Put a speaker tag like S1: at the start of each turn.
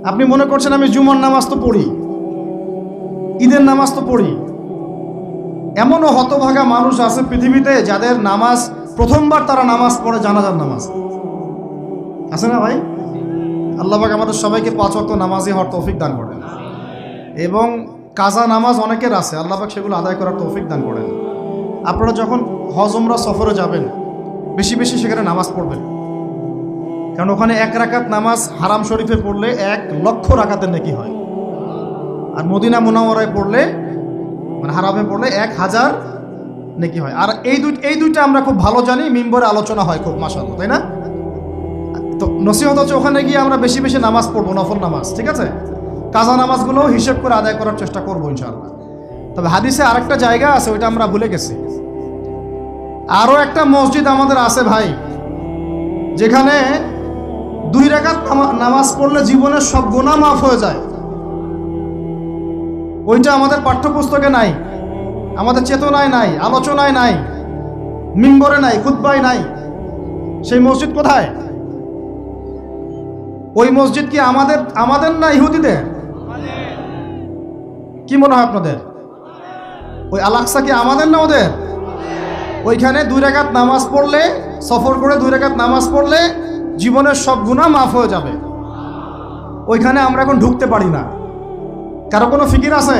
S1: আপনি মনে করছেন আমি জুমার নামাজ তো পড়ি, ঈদের নামাজ তো পড়ি। এমনও হতভাগা মানুষ আছে পৃথিবীতে যাদের নামাজ প্রথমবার তারা নামাজ পড়ে জানাজার নামাজ। আছে না ভাই? আল্লাহ পাক আমাদের সবাইকে 5 ওয়াক্ত নামাজি হওয়ার তৌফিক দান করেন, এবং কাজা নামাজ অনেকের আছে, আল্লাহ পাক সেগুলো আদায় করার তৌফিক দান করেন। আপনারা যখন হজ উমরা সফরে যাবেন বেশি বেশি সেখানে নামাজ পড়বেন, কারণ ওখানে 1 রাকাত নামাজ হারাম শরীফে পড়লে 1,00,000 রাকাতের নেকি হয়, আর মদিনা মুনাওয়ারায় পড়লে মানে হারামে পড়লে 1000 নেকি হয়। আর এই দুইটা আমরা খুব ভালো জানি, মিম্বরে আলোচনা হয় খুব, মাশাআল্লাহ, তাই না? তো নসিহত হচ্ছে ওখানে গিয়ে আমরা বেশি বেশি নামাজ পড়বো, নফল নামাজ, ঠিক আছে? কাজা নামাজগুলো হিসেব করে আদায় করার চেষ্টা করবো ইনশাআল্লাহ। তবে হাদিসে আরেকটা জায়গা আছে, ওইটা আমরা ভুলে গেছি। আরও একটা মসজিদ আমাদের আছে ভাই, যেখানে 2 রাকাত নামাজ পড়লে জীবনের সব গুনাহ মাফ হয়ে যায়। ওইটা আমাদের পাঠ্যপুস্তকে নাই, আমাদের চেতনায় নাই, আলোচনায় নাই, মিম্বরে নাই, খুতবায় নাই। সেই মসজিদ কোথায়? ওই মসজিদ কি আমাদের না ইহুদিদের? কি মনে হয় আপনাদের? ওই আল-আকসা কি আমাদের না ওদের? ওইখানে 2 রাকাত নামাজ পড়লে, সফর করে 2 রাকাত নামাজ পড়লে জীবনের সব গুনাহ মাফ হয়ে যাবে। ওইখানে আমরা এখন ঢুকতে পারি না। কারো কোনো ফিকির আছে?